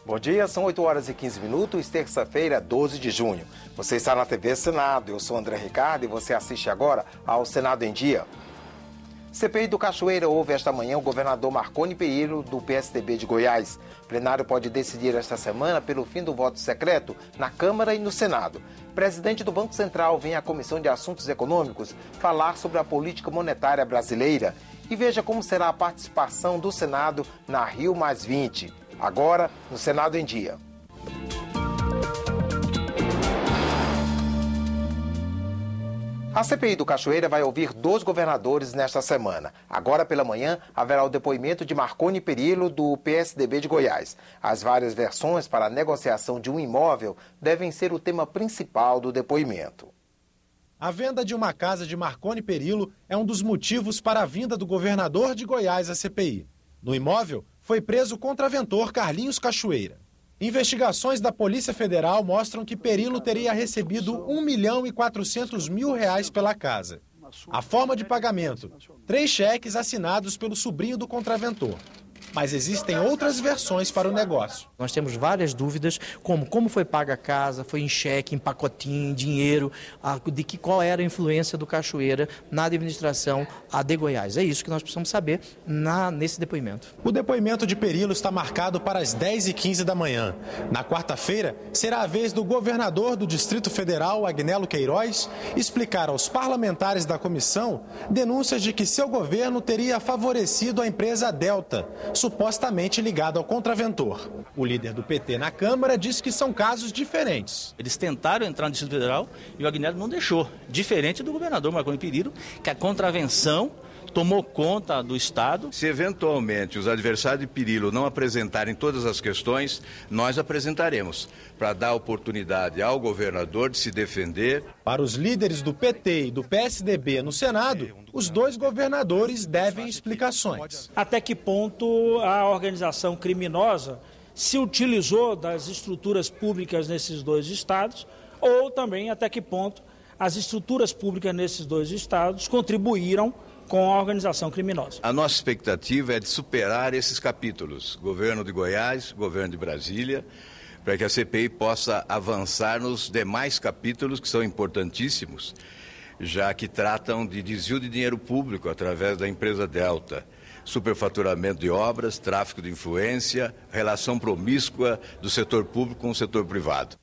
Bom dia, são 8 horas e 15 minutos, terça-feira, 12 de junho. Você está na TV Senado, eu sou André Ricardo e você assiste agora ao Senado em Dia. CPI do Cachoeira ouve esta manhã o governador Marconi Perillo, do PSDB de Goiás. O plenário pode decidir esta semana pelo fim do voto secreto na Câmara e no Senado. O presidente do Banco Central vem à Comissão de Assuntos Econômicos falar sobre a política monetária brasileira. E veja como será a participação do Senado na Rio+20. Agora, no Senado em Dia. A CPI do Cachoeira vai ouvir 2 governadores nesta semana. Agora pela manhã, haverá o depoimento de Marconi Perillo, do PSDB de Goiás. As várias versões para a negociação de um imóvel devem ser o tema principal do depoimento. A venda de uma casa de Marconi Perillo é um dos motivos para a vinda do governador de Goiás à CPI. No imóvel, foi preso o contraventor Carlinhos Cachoeira. Investigações da Polícia Federal mostram que Perillo teria recebido R$1.400.000 pela casa. A forma de pagamento: 3 cheques assinados pelo sobrinho do contraventor. Mas existem outras versões para o negócio. Nós temos várias dúvidas, como foi paga a casa, foi em cheque, em pacotinho, em dinheiro, qual era a influência do Cachoeira na administração de Goiás. É isso que nós precisamos saber nesse depoimento. O depoimento de Perillo está marcado para as 10h15 da manhã. Na quarta-feira, será a vez do governador do Distrito Federal, Agnello Queiroz, explicar aos parlamentares da comissão denúncias de que seu governo teria favorecido a empresa Delta, supostamente ligado ao contraventor. O líder do PT na Câmara diz que são casos diferentes. Eles tentaram entrar no Distrito Federal e o Agnello não deixou. Diferente do governador Marconi Perillo, que a contravenção tomou conta do Estado. Se eventualmente os adversários de Perillo não apresentarem todas as questões, nós apresentaremos, para dar oportunidade ao governador de se defender. Para os líderes do PT e do PSDB no Senado, os 2 governadores devem explicações. Até que ponto a organização criminosa se utilizou das estruturas públicas nesses 2 estados, ou também até que ponto as estruturas públicas nesses 2 estados contribuíram com a organização criminosa. A nossa expectativa é de superar esses capítulos, governo de Goiás, governo de Brasília, para que a CPI possa avançar nos demais capítulos que são importantíssimos, já que tratam de desvio de dinheiro público através da empresa Delta, superfaturamento de obras, tráfico de influência, relação promíscua do setor público com o setor privado.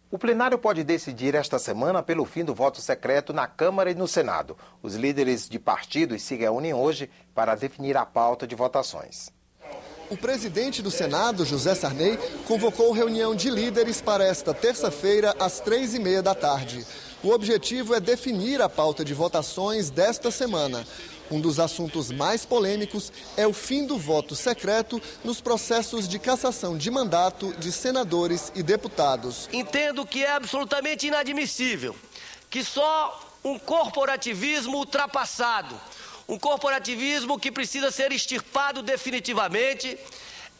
O plenário pode decidir esta semana pelo fim do voto secreto na Câmara e no Senado. Os líderes de partidos se reúnem hoje para definir a pauta de votações. O presidente do Senado, José Sarney, convocou reunião de líderes para esta terça-feira, às 3h30 da tarde. O objetivo é definir a pauta de votações desta semana. Um dos assuntos mais polêmicos é o fim do voto secreto nos processos de cassação de mandato de senadores e deputados. Entendo que é absolutamente inadmissível que só um corporativismo ultrapassado, um corporativismo que precisa ser extirpado definitivamente,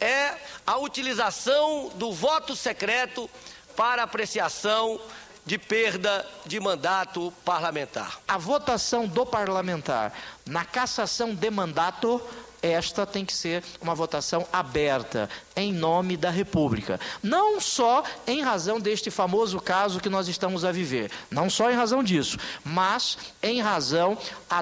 é a utilização do voto secreto para apreciação de perda de mandato parlamentar. A votação do parlamentar na cassação de mandato, esta tem que ser uma votação aberta, em nome da República. Não só em razão deste famoso caso que nós estamos a viver, não só em razão disso, mas em razão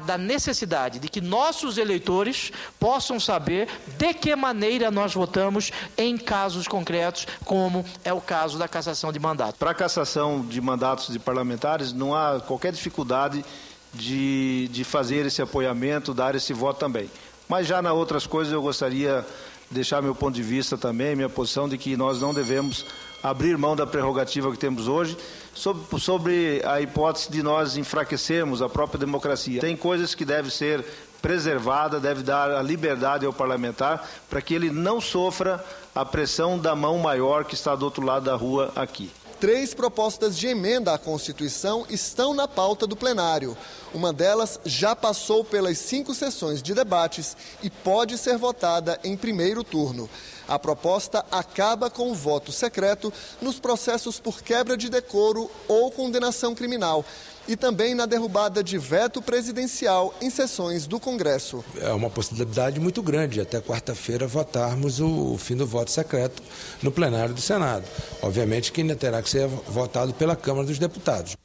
da necessidade de que nossos eleitores possam saber de que maneira nós votamos em casos concretos, como é o caso da cassação de mandato. Para a cassação de mandatos de parlamentares, não há qualquer dificuldade de fazer esse apoiamento, dar esse voto também. Mas já nas outras coisas eu gostaria de deixar meu ponto de vista também, minha posição de que nós não devemos abrir mão da prerrogativa que temos hoje sobre a hipótese de nós enfraquecermos a própria democracia. Tem coisas que devem ser preservadas, deve dar a liberdade ao parlamentar para que ele não sofra a pressão da mão maior que está do outro lado da rua aqui. 3 propostas de emenda à Constituição estão na pauta do plenário. Uma delas já passou pelas 5 sessões de debates e pode ser votada em primeiro turno. A proposta acaba com o voto secreto nos processos por quebra de decoro ou condenação criminal. e também na derrubada de veto presidencial em sessões do Congresso. É uma possibilidade muito grande, até quarta-feira votarmos o fim do voto secreto no plenário do Senado. Obviamente que ainda terá que ser votado pela Câmara dos Deputados.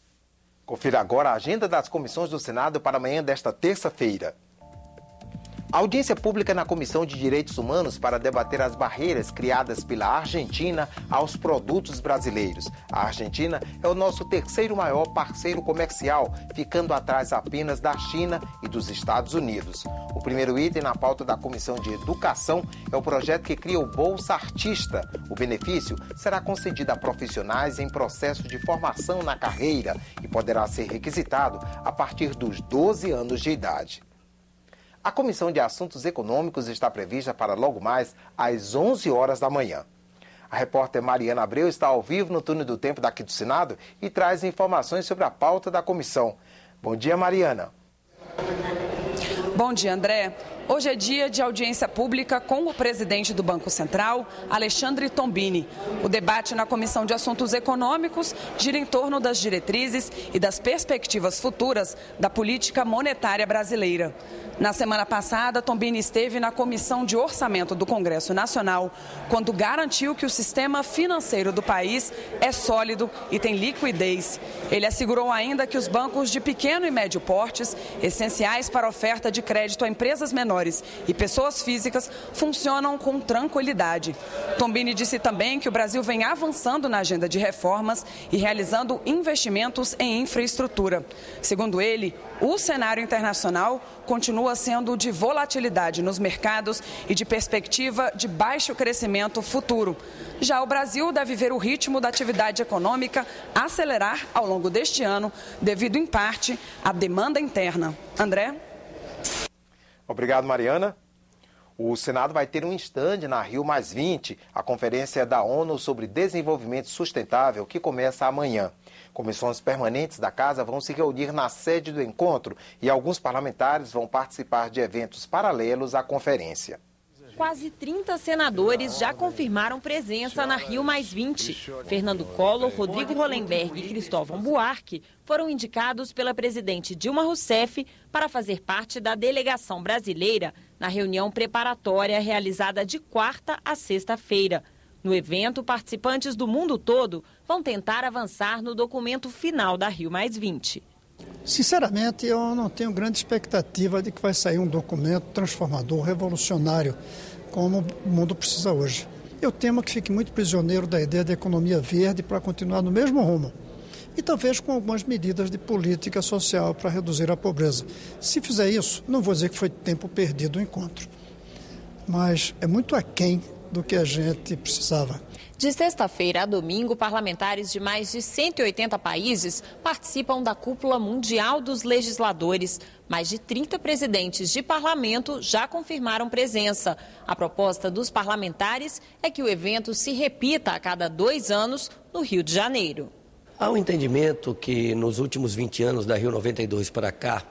Confira agora a agenda das comissões do Senado para amanhã desta terça-feira. Audiência pública na Comissão de Direitos Humanos para debater as barreiras criadas pela Argentina aos produtos brasileiros. A Argentina é o nosso terceiro maior parceiro comercial, ficando atrás apenas da China e dos Estados Unidos. O primeiro item na pauta da Comissão de Educação é o projeto que cria o Bolsa Artista. O benefício será concedido a profissionais em processo de formação na carreira e poderá ser requisitado a partir dos 12 anos de idade. A Comissão de Assuntos Econômicos está prevista para logo mais às 11 horas da manhã. A repórter Mariana Abreu está ao vivo no Túnel do Tempo daqui do Senado e traz informações sobre a pauta da comissão. Bom dia, Mariana. Bom dia, André. Hoje é dia de audiência pública com o presidente do Banco Central, Alexandre Tombini. O debate na Comissão de Assuntos Econômicos gira em torno das diretrizes e das perspectivas futuras da política monetária brasileira. Na semana passada, Tombini esteve na Comissão de Orçamento do Congresso Nacional, quando garantiu que o sistema financeiro do país é sólido e tem liquidez. Ele assegurou ainda que os bancos de pequeno e médio portes, essenciais para a oferta de crédito a empresas menores e pessoas físicas, funcionam com tranquilidade. Tombini disse também que o Brasil vem avançando na agenda de reformas e realizando investimentos em infraestrutura. Segundo ele, o cenário internacional continua sendo de volatilidade nos mercados e de perspectiva de baixo crescimento futuro. Já o Brasil deve ver o ritmo da atividade econômica acelerar ao longo deste ano, devido, em parte, à demanda interna. André? Obrigado, Mariana. O Senado vai ter um stand na Rio+20, a Conferência da ONU sobre Desenvolvimento Sustentável, que começa amanhã. Comissões permanentes da Casa vão se reunir na sede do encontro e alguns parlamentares vão participar de eventos paralelos à conferência. Quase 30 senadores já confirmaram presença na Rio+20. Fernando Collor, Rodrigo Hollenberg e Cristóvão Buarque foram indicados pela presidente Dilma Rousseff para fazer parte da delegação brasileira na reunião preparatória realizada de quarta a sexta-feira. No evento, participantes do mundo todo vão tentar avançar no documento final da Rio+20. Sinceramente, eu não tenho grande expectativa de que vai sair um documento transformador, revolucionário, como o mundo precisa hoje. Eu temo que fique muito prisioneiro da ideia de economia verde para continuar no mesmo rumo. E talvez com algumas medidas de política social para reduzir a pobreza. Se fizer isso, não vou dizer que foi tempo perdido o encontro, mas é muito aquém do que a gente precisava. De sexta-feira a domingo, parlamentares de mais de 180 países participam da Cúpula Mundial dos Legisladores. Mais de 30 presidentes de parlamento já confirmaram presença. A proposta dos parlamentares é que o evento se repita a cada 2 anos no Rio de Janeiro. Há um entendimento que nos últimos 20 anos da Rio 92 para cá,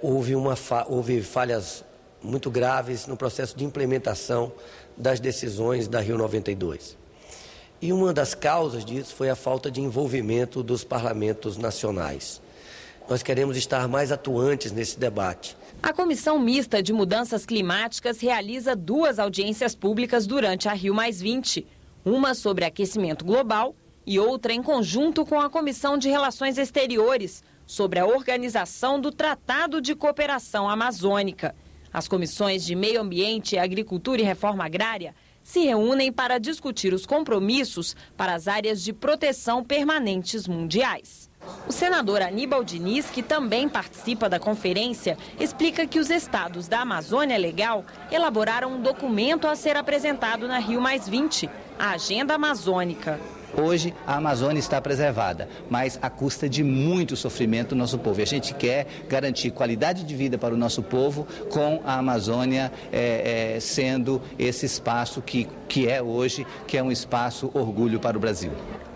houve falhas muito graves no processo de implementação das decisões da Rio 92. E uma das causas disso foi a falta de envolvimento dos parlamentos nacionais. Nós queremos estar mais atuantes nesse debate. A Comissão Mista de Mudanças Climáticas realiza 2 audiências públicas durante a Rio+20. Uma sobre aquecimento global e outra em conjunto com a Comissão de Relações Exteriores, sobre a organização do Tratado de Cooperação Amazônica. As comissões de Meio Ambiente, Agricultura e Reforma Agrária se reúnem para discutir os compromissos para as áreas de proteção permanentes mundiais. O senador Aníbal Diniz, que também participa da conferência, explica que os estados da Amazônia Legal elaboraram um documento a ser apresentado na Rio+20, a Agenda Amazônica. Hoje a Amazônia está preservada, mas à custa de muito sofrimento do nosso povo. E a gente quer garantir qualidade de vida para o nosso povo com a Amazônia sendo esse espaço que é hoje, que é um espaço orgulho para o Brasil.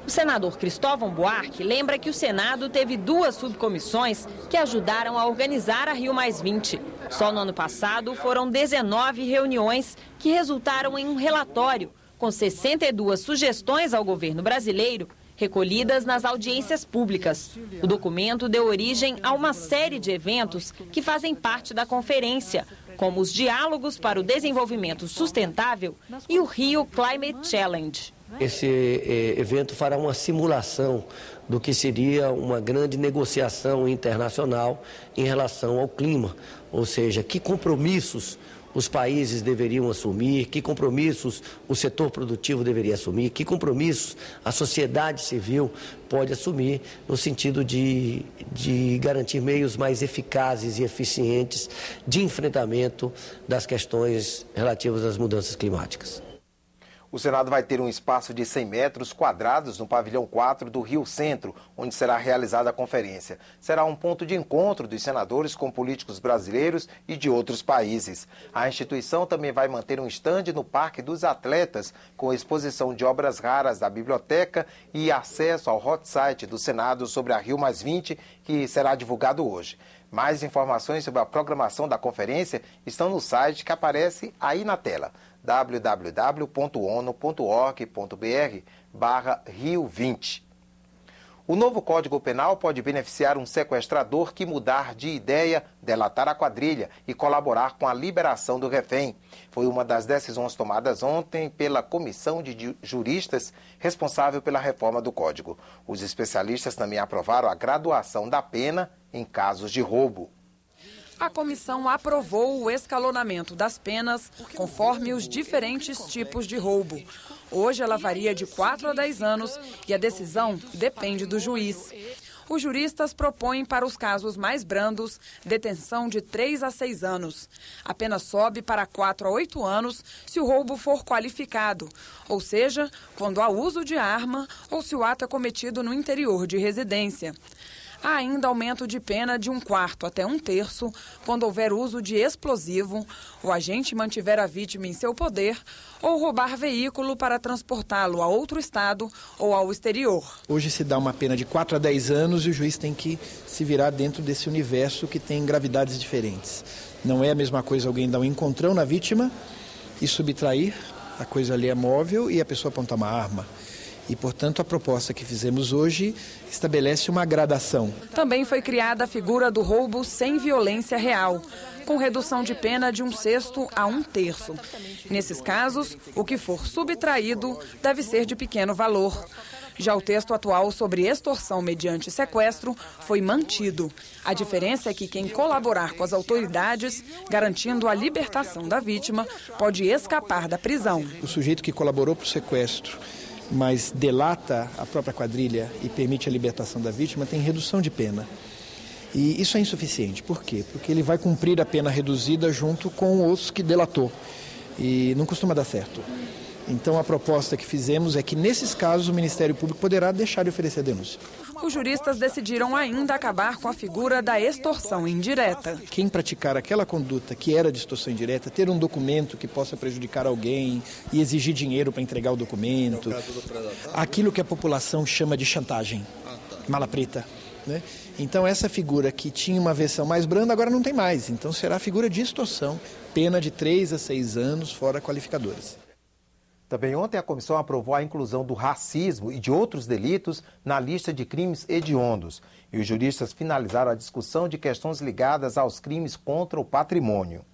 O senador Cristóvão Buarque lembra que o Senado teve 2 subcomissões que ajudaram a organizar a Rio+20. Só no ano passado foram 19 reuniões que resultaram em um relatório com 62 sugestões ao governo brasileiro, recolhidas nas audiências públicas. O documento deu origem a uma série de eventos que fazem parte da conferência, como os Diálogos para o Desenvolvimento Sustentável e o Rio Climate Challenge. Esse evento fará uma simulação do que seria uma grande negociação internacional em relação ao clima, ou seja, que compromissos os países deveriam assumir, que compromissos o setor produtivo deveria assumir, que compromissos a sociedade civil pode assumir no sentido de garantir meios mais eficazes e eficientes de enfrentamento das questões relativas às mudanças climáticas. O Senado vai ter um espaço de 100 metros quadrados no pavilhão 4 do Rio Centro, onde será realizada a conferência. Será um ponto de encontro dos senadores com políticos brasileiros e de outros países. A instituição também vai manter um estande no Parque dos Atletas, com exposição de obras raras da biblioteca e acesso ao hot site do Senado sobre a Rio+20, que será divulgado hoje. Mais informações sobre a programação da conferência estão no site que aparece aí na tela, www.onu.org.br/Rio20. O novo Código Penal pode beneficiar um sequestrador que mudar de ideia, delatar a quadrilha e colaborar com a liberação do refém. Foi uma das decisões tomadas ontem pela comissão de juristas responsável pela reforma do Código. Os especialistas também aprovaram a graduação da pena em casos de roubo. A comissão aprovou o escalonamento das penas conforme os diferentes tipos de roubo. Hoje ela varia de 4 a 10 anos e a decisão depende do juiz. Os juristas propõem para os casos mais brandos detenção de 3 a 6 anos. A pena sobe para 4 a 8 anos se o roubo for qualificado, ou seja, quando há uso de arma ou se o ato é cometido no interior de residência. Há ainda aumento de pena de 1/4 até 1/3 quando houver uso de explosivo, o agente mantiver a vítima em seu poder ou roubar veículo para transportá-lo a outro estado ou ao exterior. Hoje se dá uma pena de 4 a 10 anos e o juiz tem que se virar dentro desse universo que tem gravidades diferentes. Não é a mesma coisa alguém dar um encontrão na vítima e subtrair, a coisa ali é móvel e a pessoa apontar uma arma. E, portanto, a proposta que fizemos hoje estabelece uma gradação. Também foi criada a figura do roubo sem violência real, com redução de pena de 1/6 a 1/3. Nesses casos, o que for subtraído deve ser de pequeno valor. Já o texto atual sobre extorsão mediante sequestro foi mantido. A diferença é que quem colaborar com as autoridades, garantindo a libertação da vítima, pode escapar da prisão. O sujeito que colaborou para o sequestro, mas delata a própria quadrilha e permite a libertação da vítima, tem redução de pena. E isso é insuficiente. Por quê? Porque ele vai cumprir a pena reduzida junto com os que delatou. E não costuma dar certo. Então a proposta que fizemos é que, nesses casos, o Ministério Público poderá deixar de oferecer denúncia. Os juristas decidiram ainda acabar com a figura da extorsão indireta. Quem praticar aquela conduta que era de extorsão indireta, ter um documento que possa prejudicar alguém e exigir dinheiro para entregar o documento, aquilo que a população chama de chantagem, mala preta, né? Então essa figura que tinha uma versão mais branda agora não tem mais, então será a figura de extorsão, pena de 3 a 6 anos fora qualificadoras. Também ontem a comissão aprovou a inclusão do racismo e de outros delitos na lista de crimes hediondos. E os juristas finalizaram a discussão de questões ligadas aos crimes contra o patrimônio.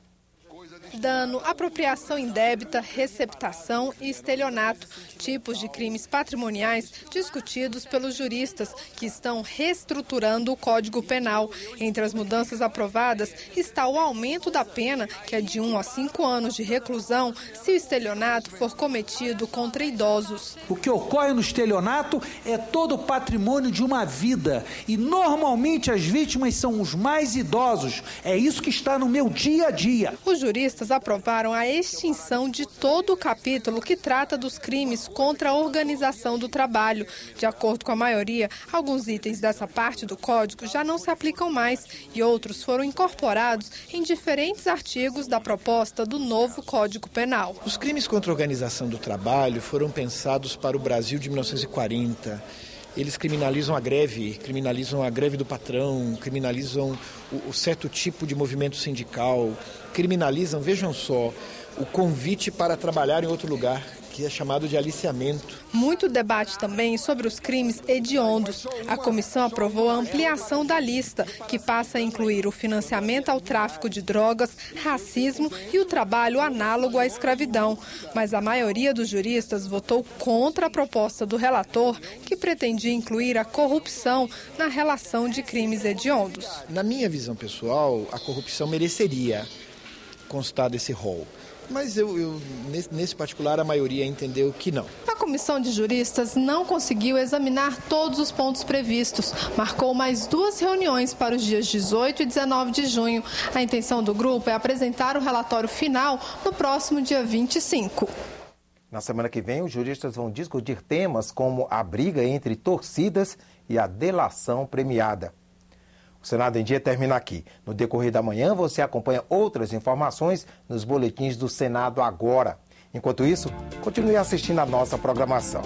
Dano, apropriação indébita, receptação e estelionato, tipos de crimes patrimoniais discutidos pelos juristas que estão reestruturando o Código Penal. Entre as mudanças aprovadas está o aumento da pena, que é de 1 a 5 anos de reclusão, se o estelionato for cometido contra idosos. O que ocorre no estelionato é todo o patrimônio de uma vida e normalmente as vítimas são os mais idosos. É isso que está no meu dia a dia. Os juristas aprovaram a extinção de todo o capítulo que trata dos crimes contra a organização do trabalho. De acordo com a maioria, alguns itens dessa parte do Código já não se aplicam mais e outros foram incorporados em diferentes artigos da proposta do novo Código Penal. Os crimes contra a organização do trabalho foram pensados para o Brasil de 1940. Eles criminalizam a greve do patrão, criminalizam o certo tipo de movimento sindical, criminalizam, vejam só, o convite para trabalhar em outro lugar, que é chamado de aliciamento. Muito debate também sobre os crimes hediondos. A comissão aprovou a ampliação da lista, que passa a incluir o financiamento ao tráfico de drogas, racismo e o trabalho análogo à escravidão. Mas a maioria dos juristas votou contra a proposta do relator, que pretendia incluir a corrupção na relação de crimes hediondos. Na minha visão pessoal, a corrupção mereceria constar desse rol. Mas nesse particular, a maioria entendeu que não. A comissão de juristas não conseguiu examinar todos os pontos previstos. Marcou mais 2 reuniões para os dias 18 e 19 de junho. A intenção do grupo é apresentar o relatório final no próximo dia 25. Na semana que vem, os juristas vão discutir temas como a briga entre torcidas e a delação premiada. O Senado em Dia termina aqui. No decorrer da manhã, você acompanha outras informações nos boletins do Senado Agora. Enquanto isso, continue assistindo a nossa programação.